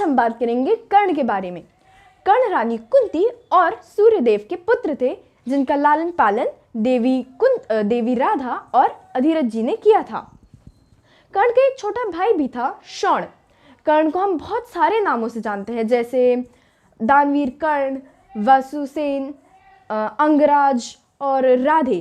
हम बात करेंगे कर्ण के बारे में। कर्ण रानी कुंती और सूर्यदेव के पुत्र थे, जिनका लालन पालन देवी राधा और अधिरथ जी ने किया था। कर्ण का एक छोटा भाई भी था, शौण। कर्ण को हम बहुत सारे नामों से जानते हैं, जैसे दानवीर कर्ण, वसुसेन, अंगराज और राधे।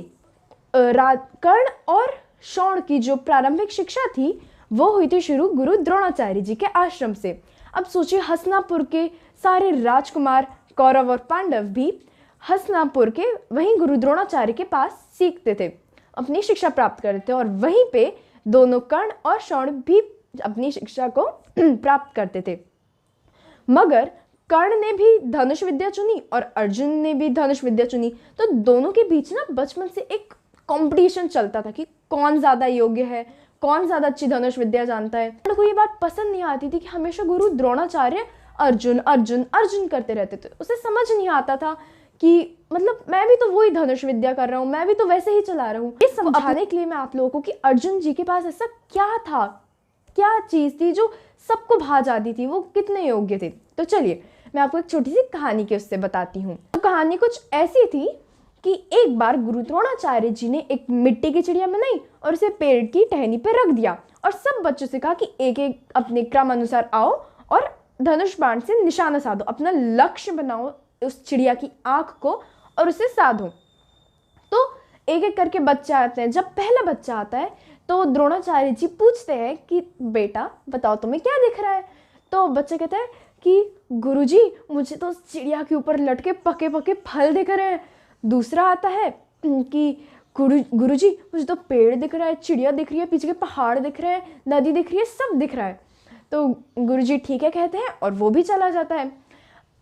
कर्ण और शौण की जो प्रारंभिक शिक्षा थी वो हुई थी शुरू गुरु द्रोणाचार्य जी के आश्रम से। अब सोचिए, हस्तिनापुर के सारे राजकुमार कौरव और पांडव भी हस्तिनापुर के वहीं गुरु द्रोणाचार्य के पास सीखते थे, अपनी शिक्षा प्राप्त करते थे, और वहीं पे दोनों कर्ण और शौण भी अपनी शिक्षा को प्राप्त करते थे। मगर कर्ण ने भी धनुष विद्या चुनी और अर्जुन ने भी धनुष विद्या चुनी, तो दोनों के बीच ना बचपन से एक कंपटीशन चलता था कि कौन ज़्यादा योग्य है, कौन ज़्यादा अच्छी धनुष विद्या जानता है। कर्ण को ये बात पसंद नहीं आती थी कि हमेशा गुरु द्रोणाचार्य अर्जुन अर्जुन अर्जुन करते रहते थे। उसे समझ नहीं आता था कि मतलब मैं भी तो वही धनुष विद्या कर रहा हूँ, मैं भी तो वैसे ही चला रहा हूँ। ये समझाने के लिए मैं आप लोगों को कि अर्जुन जी के पास ऐसा क्या था, क्या चीज़ थी जो सबको भा जाती थी, वो कितने योग्य थे। तो चलिए मैं आपको एक छोटी सी कहानी के उससे बताती हूँ। तो कहानी कुछ ऐसी थी कि एक बार गुरु द्रोणाचार्य जी ने एक मिट्टी की चिड़िया बनाई और उसे पेड़ की टहनी पर रख दिया और सब बच्चों से कहा कि एक एक अपने क्रम अनुसार आओ और धनुष बाण से निशाना साधो, अपना लक्ष्य बनाओ उस चिड़िया की आंख को और उसे साधो। तो एक एक करके बच्चे आते हैं। जब पहला बच्चा आता है तो द्रोणाचार्य जी पूछते हैं कि बेटा बताओ तुम्हें क्या दिख रहा है। तो बच्चा कहता है कि गुरुजी मुझे तो उस चिड़िया के ऊपर लटके पके पके फल दिख रहे हैं। दूसरा आता है कि गुरुजी मुझे तो पेड़ दिख रहा है, चिड़िया दिख रही है, पीछे के पहाड़ दिख रहे हैं, नदी दिख रही है, सब दिख रहा है। तो गुरुजी ठीक है कहते हैं और वो भी चला जाता है।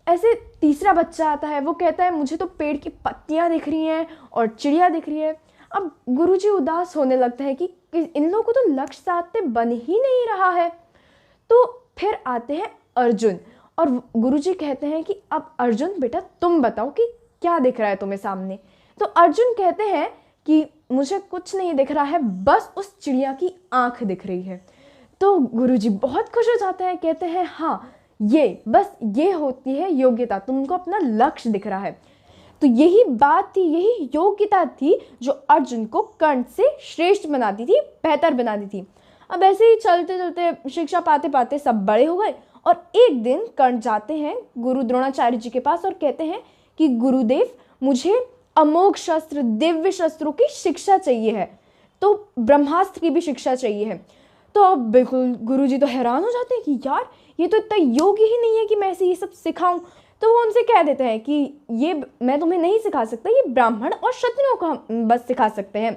ऐसे तीसरा बच्चा आता है, वो कहता है मुझे तो पेड़ की पत्तियां दिख रही हैं और चिड़िया दिख रही है। अब गुरुजी उदास होने लगते हैं कि इन लोगों को तो लक्ष्य साधते बन ही नहीं रहा है। तो फिर आते हैं अर्जुन और गुरुजी कहते हैं कि अब अर्जुन बेटा तुम बताओ कि क्या दिख रहा है तुम्हें सामने। तो अर्जुन कहते हैं कि मुझे कुछ नहीं दिख रहा है, बस उस चिड़िया की आंख दिख रही है। तो गुरुजी बहुत खुश हो जाते हैं, कहते हैं हाँ ये होती है योग्यता, तुमको अपना लक्ष्य दिख रहा है। तो यही बात थी, यही योग्यता थी जो अर्जुन को कर्ण से श्रेष्ठ बनाती थी, बेहतर बनाती थी। अब ऐसे ही चलते चलते शिक्षा पाते पाते सब बड़े हो गए और एक दिन कर्ण जाते हैं गुरु द्रोणाचार्य जी के पास और कहते हैं कि गुरुदेव मुझे अमोघ शस्त्र, दिव्य शस्त्रों की शिक्षा चाहिए है, तो ब्रह्मास्त्र की भी शिक्षा चाहिए है। तो अब बिल्कुल गुरुजी तो हैरान हो जाते हैं कि यार ये तो इतना योग्य ही नहीं है कि मैं इसे ये सब सिखाऊं। तो वो उनसे कह देते हैं कि ये मैं तुम्हें नहीं सिखा सकता, ये ब्राह्मण और क्षत्रियों को हम बस सिखा सकते हैं,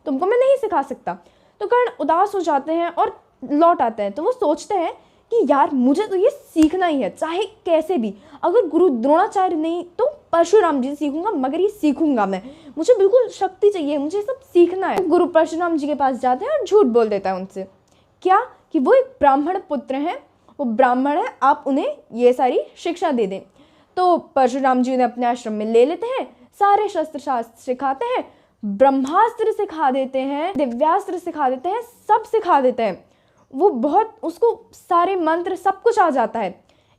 तुमको मैं नहीं सिखा सकता। तो कर्ण उदास हो जाते हैं और लौट आते हैं। तो वो सोचते हैं कि यार मुझे तो ये सीखना ही है, चाहे कैसे भी। अगर गुरु द्रोणाचार्य नहीं तो परशुराम जी से सीखूंगा, मगर ये सीखूंगा मैं, मुझे बिल्कुल शक्ति चाहिए, मुझे सब सीखना है। तो गुरु परशुराम जी के पास जाते हैं और झूठ बोल देता है उनसे, क्या कि वो एक ब्राह्मण पुत्र हैं, वो ब्राह्मण है, आप उन्हें ये सारी शिक्षा दे दें। तो परशुराम जी उन्हें अपने आश्रम में ले लेते हैं, सारे शस्त्र शास्त्र सिखाते हैं, ब्रह्मास्त्र सिखा देते हैं, दिव्यास्त्र सिखा देते हैं, सब सिखा देते हैं। वो बहुत उसको सारे मंत्र सब कुछ आ जाता है।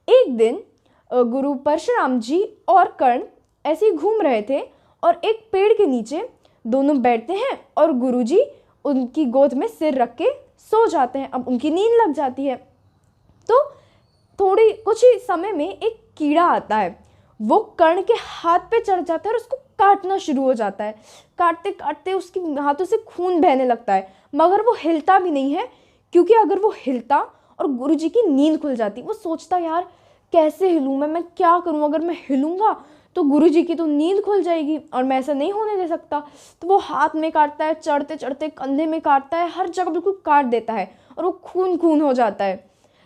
एक दिन गुरु परशुराम जी और कर्ण ऐसे ही घूम रहे थे और एक पेड़ के नीचे दोनों बैठते हैं और गुरुजी उनकी गोद में सिर रख के सो जाते हैं। अब उनकी नींद लग जाती है। तो कुछ ही समय में एक कीड़ा आता है, वो कर्ण के हाथ पे चढ़ जाता है और उसको काटना शुरू हो जाता है। काटते काटते उसके हाथों से खून बहने लगता है, मगर वो हिलता भी नहीं है, क्योंकि अगर वो हिलता और गुरुजी की नींद खुल जाती। वो सोचता यार कैसे हिलूँ मैं क्या करूँ, अगर मैं हिलूँगा तो गुरुजी की तो नींद खुल जाएगी और मैं ऐसा नहीं होने दे सकता। तो वो हाथ में काटता है, चढ़ते चढ़ते कंधे में काटता है, हर जगह बिल्कुल काट देता है और वो खून खून हो जाता है।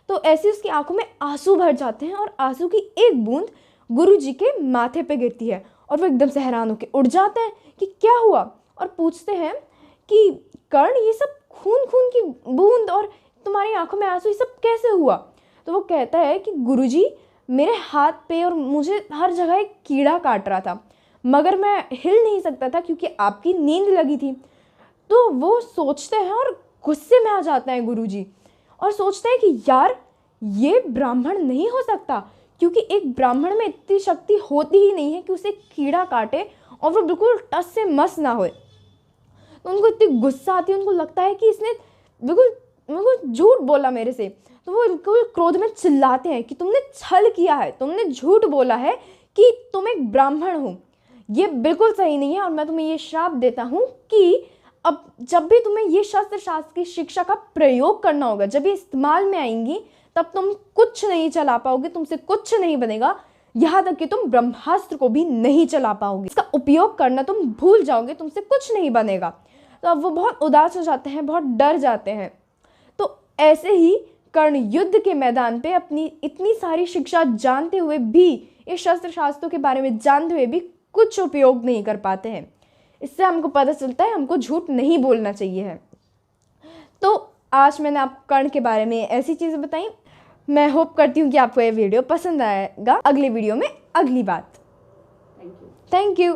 तो ऐसे उसकी आंखों में आंसू भर जाते हैं और आंसू की एक बूंद गुरुजी के माथे पे गिरती है और वो एकदम से हैरान होकर उठ जाते हैं कि क्या हुआ, और पूछते हैं कि कर्ण ये सब खून खून की बूंद और तुम्हारी आंखों में आंसू ये सब कैसे हुआ। तो वो कहता है कि गुरुजी मेरे हाथ पे और मुझे हर जगह एक कीड़ा काट रहा था, मगर मैं हिल नहीं सकता था क्योंकि आपकी नींद लगी थी। तो वो सोचते हैं और गुस्से में आ जाते हैं गुरुजी और सोचते हैं कि यार ये ब्राह्मण नहीं हो सकता, क्योंकि एक ब्राह्मण में इतनी शक्ति होती ही नहीं है कि उसे कीड़ा काटे और वो बिल्कुल टस से मस ना होए। तो उनको इतनी गुस्सा आती है, उनको लगता है कि इसने बिल्कुल झूठ बोला मेरे से। तो वो बिल्कुल क्रोध में चिल्लाते हैं कि तुमने छल किया है, तुमने झूठ बोला है कि तुम एक ब्राह्मण हो, ये बिल्कुल सही नहीं है और मैं तुम्हें ये श्राप देता हूँ कि अब जब भी तुम्हें ये शस्त्र शास्त्र की शिक्षा का प्रयोग करना होगा, जब ये इस्तेमाल में आएंगी, तब तुम कुछ नहीं चला पाओगे, तुमसे कुछ नहीं बनेगा, यहाँ तक कि तुम ब्रह्मास्त्र को भी नहीं चला पाओगे, इसका उपयोग करना तुम भूल जाओगे, तुमसे कुछ नहीं बनेगा। तो अब वो बहुत उदास हो जाते हैं, बहुत डर जाते हैं। तो ऐसे ही कर्ण युद्ध के मैदान पे अपनी इतनी सारी शिक्षा जानते हुए भी, इस शस्त्र शास्त्रों के बारे में जानते हुए भी कुछ उपयोग नहीं कर पाते हैं। इससे हमको पता चलता है हमको झूठ नहीं बोलना चाहिए है। तो आज मैंने आपको कर्ण के बारे में ऐसी चीज़ें बताई। मैं होप करती हूँ कि आपको ये वीडियो पसंद आएगा। अगले वीडियो में अगली बात। Thank you. Thank you.